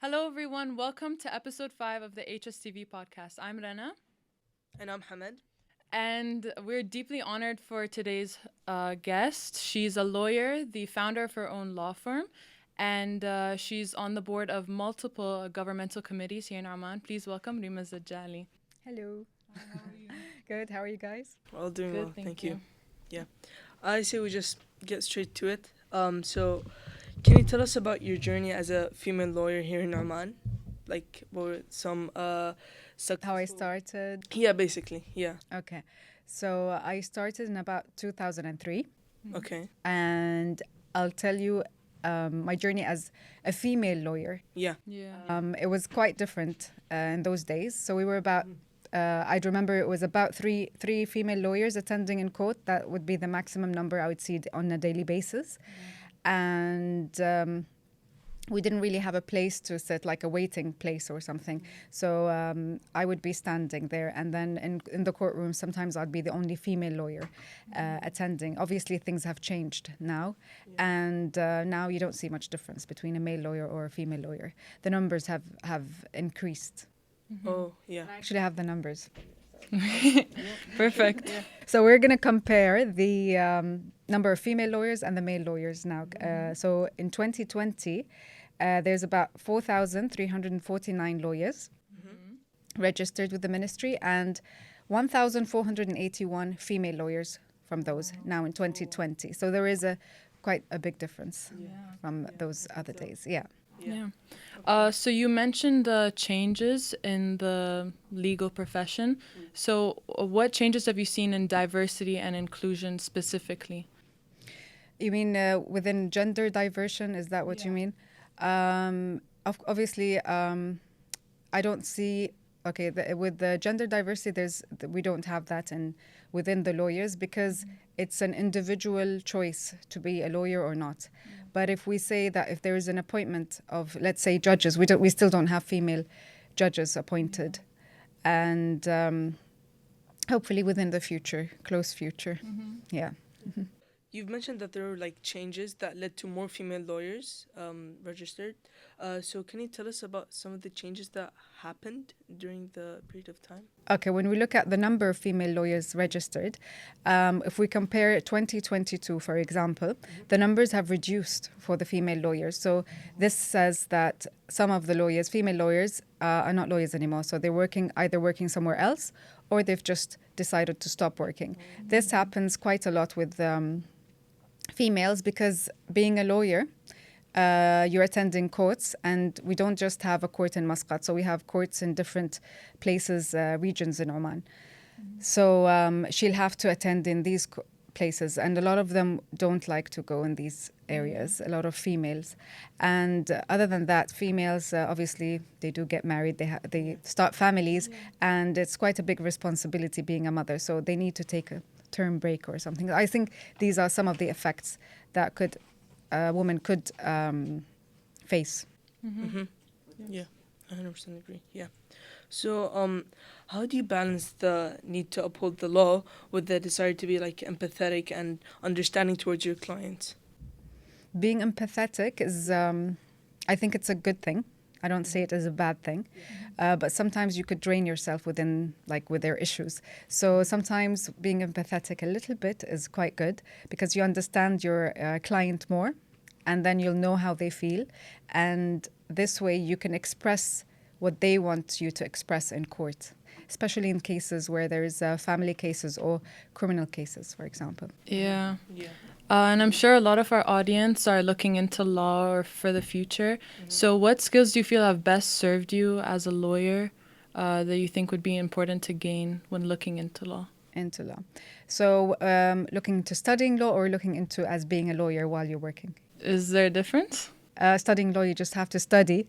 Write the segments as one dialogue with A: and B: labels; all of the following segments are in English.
A: Hello, everyone. Welcome to episode 5 of the HSTV Podcast. I'm Rana,
B: And I'm Hamed.
A: and we're deeply honored for today's guest. She's a lawyer, the founder of her own law firm, and she's on the board of multiple governmental committees here in Oman. Please welcome Reem Al Zadjali.
C: Hello. Good. How are you guys?
B: We're all doing
A: Good,
B: well,
A: thank
B: thank
A: you.
B: you. Yeah. I say we just get straight to it. So can you tell us about your journey as a female lawyer here in Oman? Like what were some
C: How I
B: successful.
C: started?
B: Yeah, basically. Yeah.
C: Okay. So I started in about 2003,
B: Okay.
C: and I'll tell you my journey as a female lawyer.
B: Yeah.
A: Yeah.
C: It was quite different in those days. So we were about. I'd remember it was about three female lawyers attending in court. That would be the maximum number I would see on a daily basis, and we didn't really have a place to sit, like a waiting place or something. So I would be standing there, and then in the courtroom, sometimes I'd be the only female lawyer attending. Obviously, things have changed now, and now you don't see much difference between a male lawyer or a female lawyer. The numbers have increased.
B: Oh, yeah.
C: I actually have the numbers.
A: Perfect.
C: So we're going to compare the number of female lawyers and the male lawyers now. So in 2020, there's about 4,349 lawyers registered with the ministry and 1,481 female lawyers from those now in 2020. So there is quite a big difference from those other days. Yeah.
A: Yeah. So you mentioned changes in the legal profession. So what changes have you seen in diversity and inclusion specifically?
C: You mean within gender diversion? Is that what you mean? Obviously, I don't see. Okay, with the gender diversity, we don't have that within the lawyers because it's an individual choice to be a lawyer or not. But if we say that if there is an appointment of, let's say, judges, we still don't have female judges appointed, and hopefully within the future, close future, yeah.
B: You've mentioned that there were like changes that led to more female lawyers registered. So can you tell us about some of the changes that happened during the period of time?
C: Okay, when we look at the number of female lawyers registered, if we compare 2022, for example, the numbers have reduced for the female lawyers. So this says that some of the lawyers, female lawyers, are not lawyers anymore. So they're either working somewhere else or they've just decided to stop working. This happens quite a lot with females because being a lawyer, you're attending courts, and we don't just have a court in Muscat. So we have courts in different places, regions in Oman. So she'll have to attend in these places, and a lot of them don't like to go in these areas, a lot of females. And other than that, females, obviously, they do get married, they start families, and it's quite a big responsibility being a mother. So they need to take a term break or something. I think these are some of the effects that a woman could face.
B: Yeah, 100% agree. Yeah. So, how do you balance the need to uphold the law with the desire to be like empathetic and understanding towards your clients?
C: Being empathetic is, I think it's a good thing. I don't say it as a bad thing, but sometimes you could drain yourself with their issues. So sometimes being empathetic a little bit is quite good because you understand your client more, and then you'll know how they feel, and this way you can express what they want you to express in court, especially in cases where there's family cases or criminal cases, for example.
A: Yeah.
B: Yeah.
A: And I'm sure a lot of our audience are looking into law or for the future. So what skills do you feel have best served you as a lawyer that you think would be important to gain when looking into law?
C: Into law. So looking into studying law or looking into as being a lawyer while you're working?
A: Is there a difference?
C: Studying law, you just have to study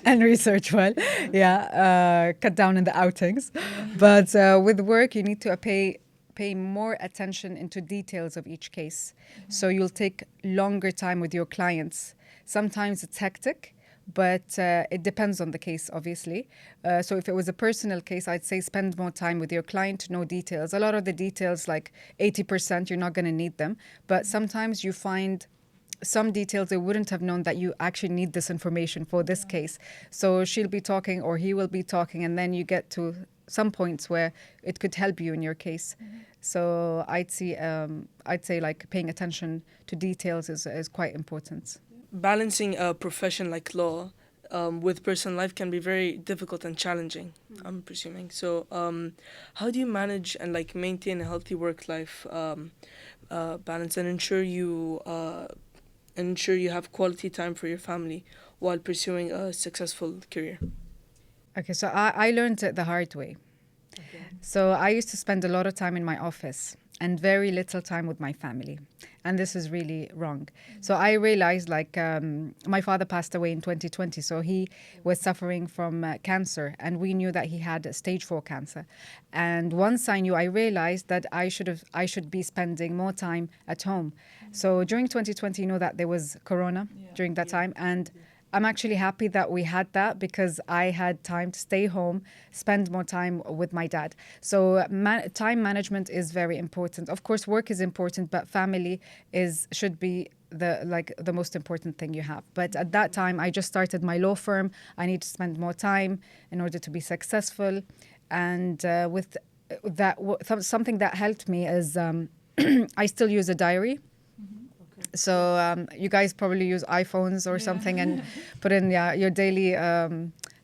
C: and research well. Yeah, cut down on the outings. But with work, you need to pay more attention into details of each case. So you'll take longer time with your clients. Sometimes it's hectic, but it depends on the case, obviously. So if it was a personal case, I'd say spend more time with your client, know details. A lot of the details, like 80%, you're not going to need them. But sometimes you find some details they wouldn't have known that you actually need this information for this case. So she'll be talking or he will be talking, and then you get to some points where it could help you in your case. So I'd say like paying attention to details is quite important.
B: Balancing a profession like law with personal life can be very difficult and challenging, I'm presuming. So how do you manage and like maintain a healthy work-life balance and ensure you have quality time for your family while pursuing a successful career?
C: Okay, so I learned it the hard way. So I used to spend a lot of time in my office and very little time with my family. And this is really wrong. So I realized my father passed away in 2020. So he was suffering from cancer, and we knew that he had stage 4 cancer. And once I knew, I realized that I should be spending more time at home. So during 2020, you know that there was Corona during that time. And I'm actually happy that we had that because I had time to stay home, spend more time with my dad. So time management is very important. Of course, work is important, but family should be the most important thing you have. But at that time, I just started my law firm. I need to spend more time in order to be successful. And with that, something that helped me is I still use a diary. So you guys probably use iPhones or something and put in your daily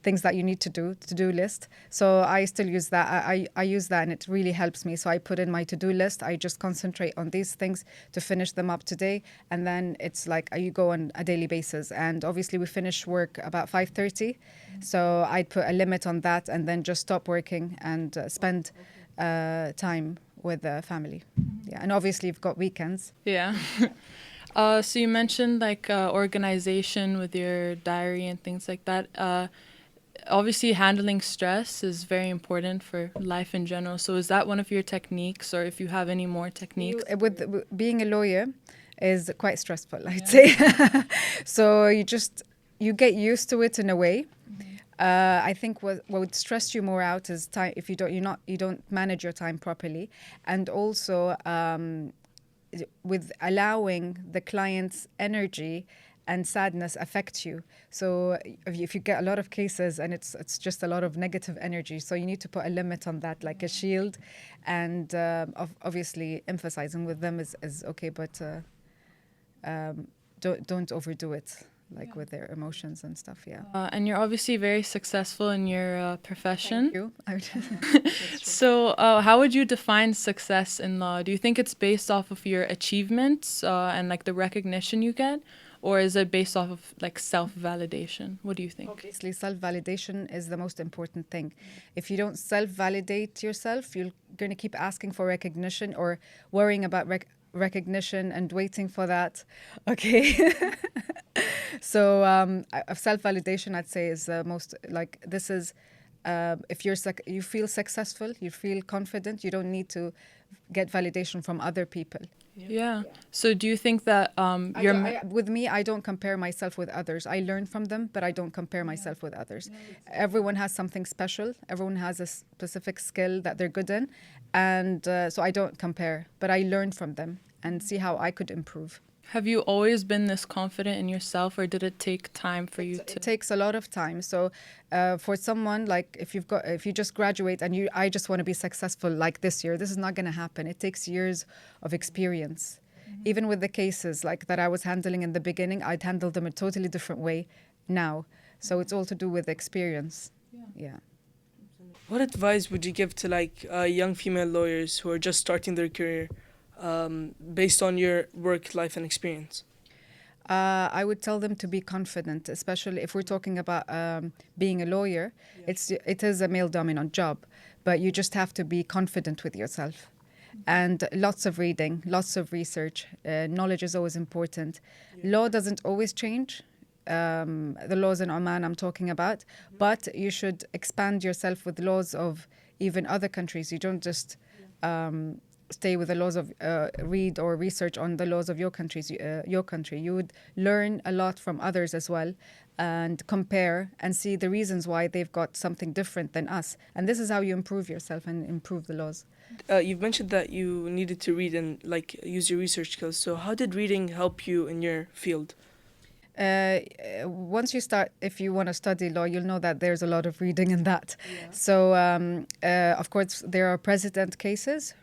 C: things that you need to-do list. So I still use that. I use that and it really helps me. So I put in my to-do list. I just concentrate on these things to finish them up today. And then it's like you go on a daily basis. And obviously we finish work about 5:30. So I'd put a limit on that and then just stop working and spend time with the family. Yeah, and obviously you've got weekends.
A: Yeah. So you mentioned like organization with your diary and things like that. Obviously, handling stress is very important for life in general. So is that one of your techniques, or if you have any more techniques?
C: With being a lawyer is quite stressful, I'd say. So you get used to it in a way. I think what would stress you more out is time if you don't manage your time properly, and also with allowing the client's energy and sadness affect you. So if you get a lot of cases and it's just a lot of negative energy, so you need to put a limit on that, like a shield, and obviously emphasizing with them is okay, but don't overdo it. Like with their emotions and stuff, yeah.
A: And you're obviously very successful in your profession.
C: Thank you.
A: So how would you define success in law? Do you think it's based off of your achievements and like the recognition you get? Or is it based off of like self-validation? What do you think?
C: Obviously, self-validation is the most important thing. If you don't self-validate yourself, you're going to keep asking for recognition or worrying about recognition and waiting for that. Okay. So self-validation, I'd say, is the most, like, this is, if you feel successful, you feel confident, you don't need to get validation from other people.
A: Yeah. So do you think that
C: with me, I don't compare myself with others. I learn from them, but I don't compare myself with others. Everyone has something special. Everyone has a specific skill that they're good in. And so I don't compare, but I learn from them and see how I could improve.
A: Have you always been this confident in yourself, or did it take time for you to?
C: It takes a lot of time. So for someone, like if you just graduate and I just want to be successful like this year, this is not going to happen. It takes years of experience. Even with the cases like that I was handling in the beginning, I'd handle them a totally different way now. So it's all to do with experience. Yeah.
B: What advice would you give to like young female lawyers who are just starting their career based on your work, life, and experience?
C: I would tell them to be confident, especially if we're talking about being a lawyer. It is a male-dominant job, but you just have to be confident with yourself. And lots of reading, lots of research. Knowledge is always important. Law doesn't always change. The laws in Oman I'm talking about, but you should expand yourself with laws of even other countries. You don't just stay with the laws of read or research on the laws of your country. You would learn a lot from others as well, and compare and see the reasons why they've got something different than us. And this is how you improve yourself and improve the laws.
B: You've mentioned that you needed to read and like use your research skills. So how did reading help you in your field?
C: Once you start, if you want to study law, you'll know that there's a lot of reading in that. Yeah. So, of course, there are precedent cases,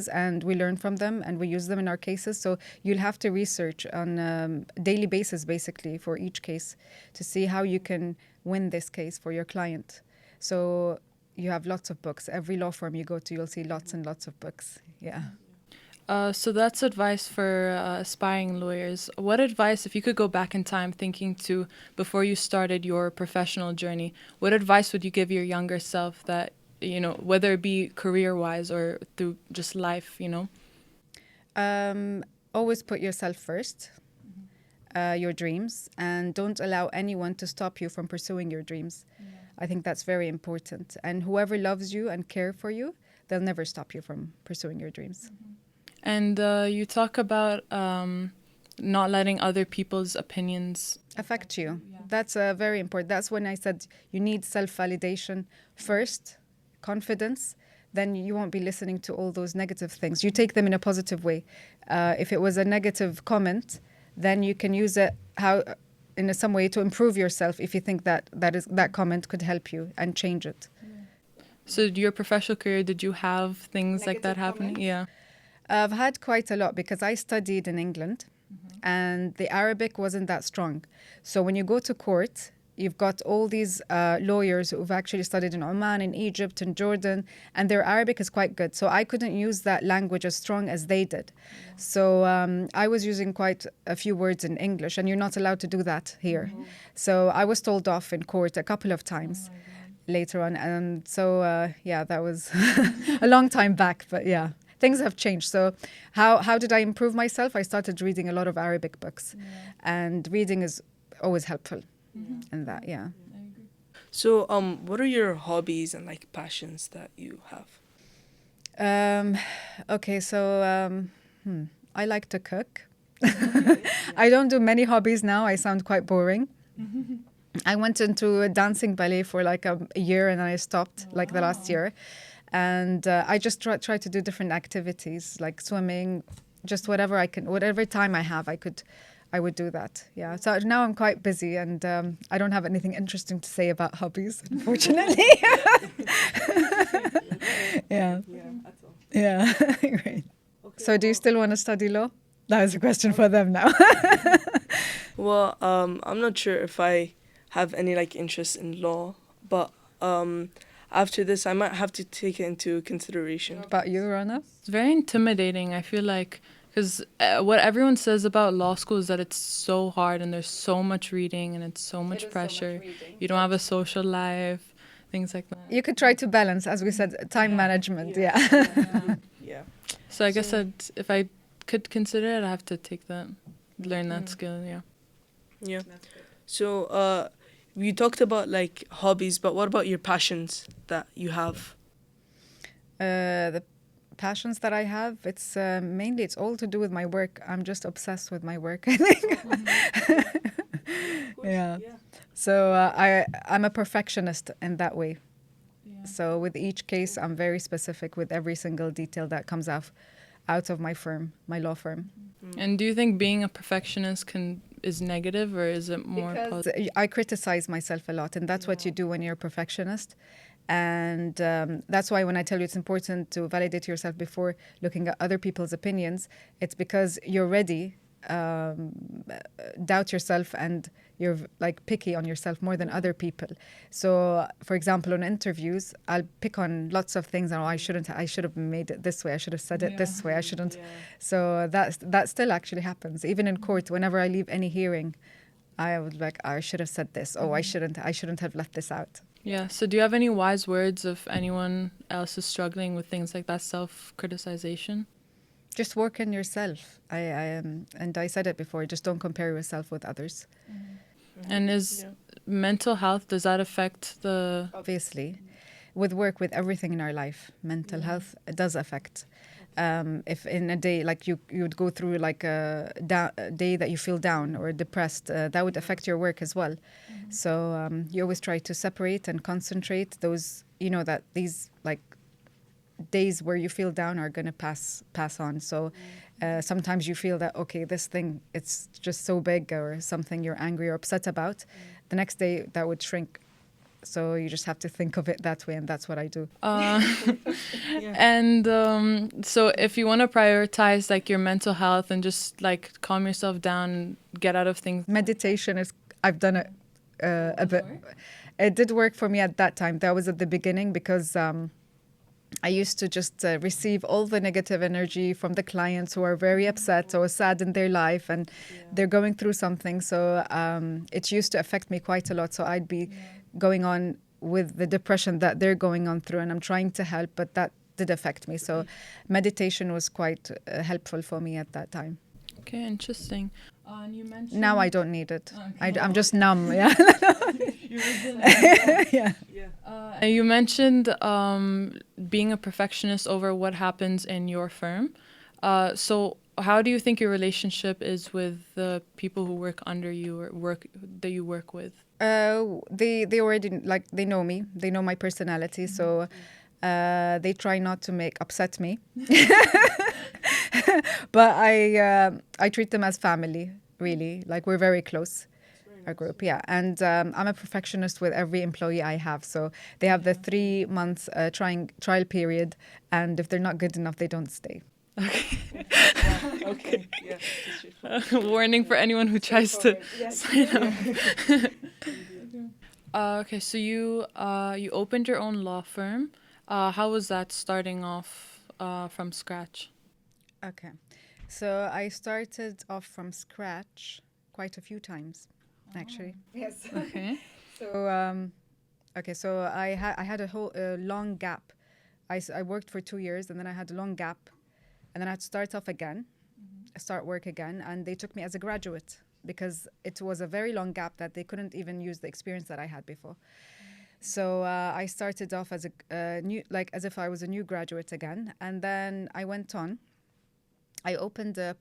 C: and we learn from them and we use them in our cases. So you'll have to research on a daily basis, basically, for each case to see how you can win this case for your client. So you have lots of books. Every law firm you go to, you'll see lots and lots of books. Yeah.
A: So that's advice for aspiring lawyers. What advice, if you could go back in time thinking to before you started your professional journey, what advice would you give your younger self that, you know, whether it be career-wise or through just life, you know?
C: Always put yourself first, your dreams, and don't allow anyone to stop you from pursuing your dreams. Yeah. I think that's very important. And whoever loves you and care for you, they'll never stop you from pursuing your dreams. Mm-hmm.
A: And you talk about not letting other people's opinions
C: affect you. Yeah. That's very important. That's when I said you need self-validation first, confidence. Then you won't be listening to all those negative things. You take them in a positive way. If it was a negative comment, then you can use it in some way to improve yourself if you think that comment could help you and change it.
A: Yeah. So your professional career, did you have things negative like that happening? Yeah.
C: I've had quite a lot because I studied in England, and the Arabic wasn't that strong. So when you go to court, you've got all these lawyers who've actually studied in Oman, in Egypt, in Jordan, and their Arabic is quite good. So I couldn't use that language as strong as they did. Yeah. So I was using quite a few words in English, and you're not allowed to do that here. Mm-hmm. So I was told off in court a couple of times later on. And so, that was a long time back, but yeah. Things have changed. So how did I improve myself? I started reading a lot of Arabic books. Yeah. And reading is always helpful in that, yeah.
A: I agree.
B: So what are your hobbies and like passions that you have?
C: Okay, so I like to cook. I don't do many hobbies now. I sound quite boring. I went into a dancing ballet for like a year and I stopped the last year. And I just try to do different activities like swimming, just whatever I can, whatever time I have, I would do that. Yeah. So now I'm quite busy and I don't have anything interesting to say about hobbies, unfortunately. Yeah. Yeah. Great. Okay, so do you still want to study law? That is a question for them now.
B: Well, I'm not sure if I have any like interest in law, but after this, I might have to take it into consideration.
C: About you, Rana?
A: It's very intimidating, I feel like, because what everyone says about law school is that it's so hard and there's so much reading and it's so much pressure. You don't have a social life, things like that.
C: You could try to balance, as we said, time management, yeah.
A: So I guess if I could consider it, I have to take that, learn that skill, yeah.
B: Yeah. So, you talked about like hobbies, but what about your passions that you have?
C: The passions that I have, it's mainly it's all to do with my work. I'm just obsessed with my work, I think. Yeah. So I'm a perfectionist in that way. Yeah. So with each case, I'm very specific with every single detail that comes out of my firm, my law firm.
A: And do you think being a perfectionist is negative or is it more positive?
C: I criticize myself a lot, and that's what you do when you're a perfectionist. And that's why when I tell you it's important to validate yourself before looking at other people's opinions, it's because you're ready, doubt yourself, and you're like picky on yourself more than other people. So, for example, on interviews, I'll pick on lots of things. I should have made it this way. I should have said it this way. I shouldn't. Yeah. So that still actually happens. Even in court, whenever I leave any hearing, I would I should have said this. Oh, I shouldn't have let this out.
A: Yeah. So do you have any wise words if anyone else is struggling with things like that, self-criticization?
C: Just work on yourself. And I said it before, just don't compare yourself with others.
A: And mental health, does that affect
C: Obviously. With work, with everything in our life, mental health, it does affect. If in a day, like you would go through like a day that you feel down or depressed, that would affect your work as well. So you always try to separate and concentrate those, that these like days where you feel down are going to pass on. So sometimes you feel that, okay, this thing, it's just so big, or something you're angry or upset about. The next day that would shrink. So you just have to think of it that way, and that's what I do.
A: And so if you want to prioritize like your mental health and just like calm yourself down, get out of things.
C: Meditation I've done it a bit. It did work for me at that time. That was at the beginning, because I used to just receive all the negative energy from the clients who are very upset or sad in their life, and they're going through something. So it used to affect me quite a lot. So I'd be going on with the depression that they're going on through, and I'm trying to help, but that did affect me. So meditation was quite helpful for me at that time.
A: Okay, interesting. And you mentioned...
C: Now I don't need it. Okay. I'm just numb. Yeah. Yeah.
A: You mentioned being a perfectionist over what happens in your firm. So how do you think your relationship is with the people who work under you or that you work with?
C: They already, like, they know me. They know my personality. So they try not to upset me. But I treat them as family, really. Like, we're very close, our group, yeah. And I'm a perfectionist with every employee I have. So they have the 3 months trial period, and if they're not good enough, they don't stay.
A: Okay.
B: Okay. Yeah.
A: Warning for anyone who tries to sign up. Okay, so you opened your own law firm. How was that starting off from scratch?
C: Okay, so I started off from scratch quite a few times, actually. Yes.
A: Okay.
C: So I had a whole long gap. I worked for 2 years, and then I had a long gap, and then I had to start off again, start work again, and they took me as a graduate because it was a very long gap that they couldn't even use the experience that I had before. So I started off as a new, like as if I was a new graduate again, and then I went on. I opened a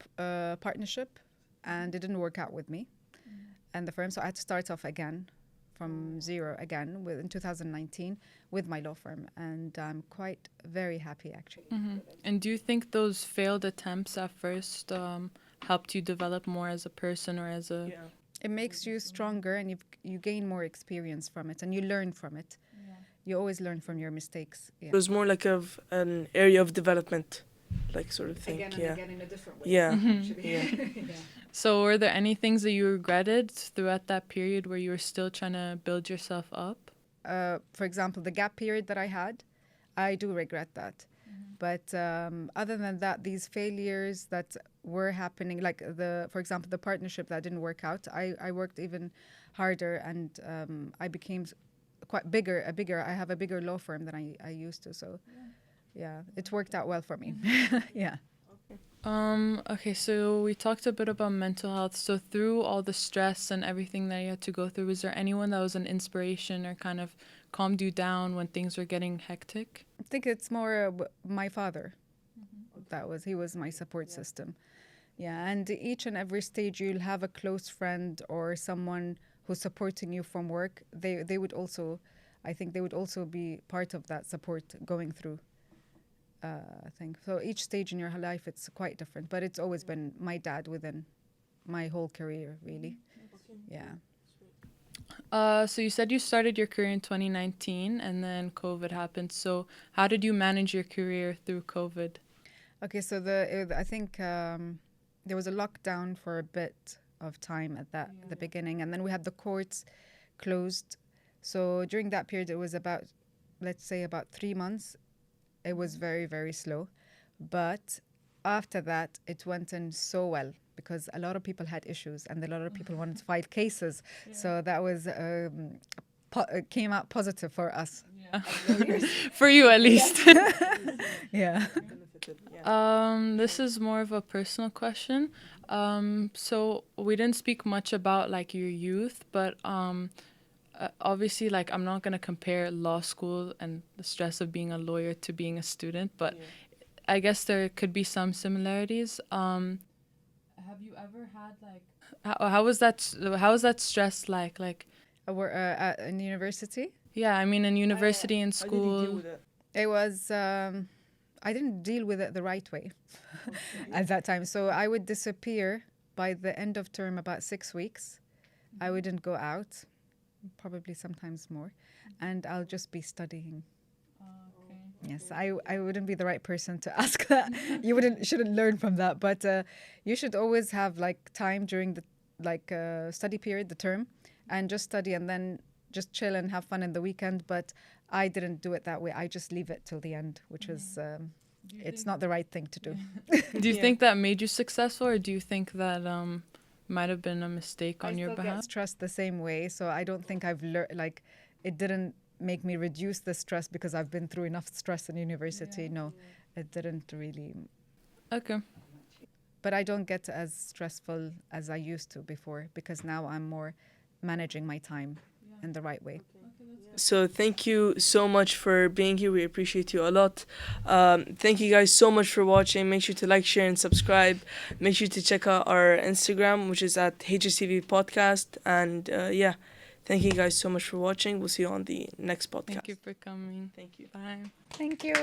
C: partnership, and it didn't work out with me and the firm, so I had to start off again from zero again in 2019 with my law firm, and I'm quite very happy, actually.
A: Mm-hmm. And do you think those failed attempts at first helped you develop more as a person or as a...
B: Yeah.
C: It makes you stronger, and you gain more experience from it, and you learn from it. Yeah. You always learn from your mistakes. Yeah.
B: It was more like an area of development, like, sort of thing.
C: Again and again in a different way.
B: Yeah.
C: Actually.
B: Yeah.
C: Yeah.
A: So were there any things that you regretted throughout that period where you were still trying to build yourself up?
C: For example, the gap period that I had, I do regret that. But other than that, these failures that were happening, like for example, the partnership that didn't work out, I worked even harder, and I became quite bigger. I have a bigger law firm than I used to. So yeah, it worked out well for me. Yeah.
A: Okay, so we talked a bit about mental health. So through all the stress and everything that you had to go through, was there anyone that was an inspiration or kind of calmed you down when things were getting hectic?
C: I think it's more my father. He was my support system. Yeah, and each and every stage you'll have a close friend or someone who's supporting you from work. They would also, I think they would also be part of that support going through. I think so. Each stage in your life, it's quite different, but it's always been my dad within my whole career, really. Yeah.
A: So you said you started your career in 2019, and then COVID happened. So how did you manage your career through COVID?
C: Okay, so I think there was a lockdown for a bit of time at the beginning, and then we had the courts closed. So during that period, it was about 3 months. It was very, very slow. But after that, it went in so well because a lot of people had issues and a lot of people wanted to file cases. Yeah. So that was came out positive for us.
A: Yeah. For you, at least.
C: Yeah.
A: This is more of a personal question. So we didn't speak much about like your youth, but obviously, like, I'm not going to compare law school and the stress of being a lawyer to being a student, but I guess there could be some similarities. Have you ever had like how was that stress like
C: In university,
A: yeah, I mean in university and
B: How did you deal
A: school.
B: with it?
C: it was. I didn't deal with it the right way at that time. So I would disappear by the end of term, about 6 weeks. I wouldn't go out, probably sometimes more, and I'll just be studying. Yes, I wouldn't be the right person to ask that. You shouldn't learn from that, but you should always have like time during the study period, the term, and just study and then just chill and have fun in the weekend. But I didn't do it that way. I just leave it till the end, which was it's not the right thing to do.
A: Do you
B: Yeah.
A: think that made you successful, or do you think that might have been a mistake
C: I
A: on your
C: still get
A: behalf?
C: stressed the same way, so I don't think I've learned it didn't make me reduce the stress because I've been through enough stress in university. No, it didn't really.
A: Okay.
C: But I don't get as stressful as I used to before because now I'm more managing my time in the right way.
B: So thank you so much for being here. We appreciate you a lot. Thank you guys so much for watching. Make sure to like, share, and subscribe. Make sure to check out our Instagram, which is at HSTV Podcast. And yeah, thank you guys so much for watching. We'll see you on the next podcast.
A: Thank you for coming.
B: Thank you.
A: Bye.
C: Thank you.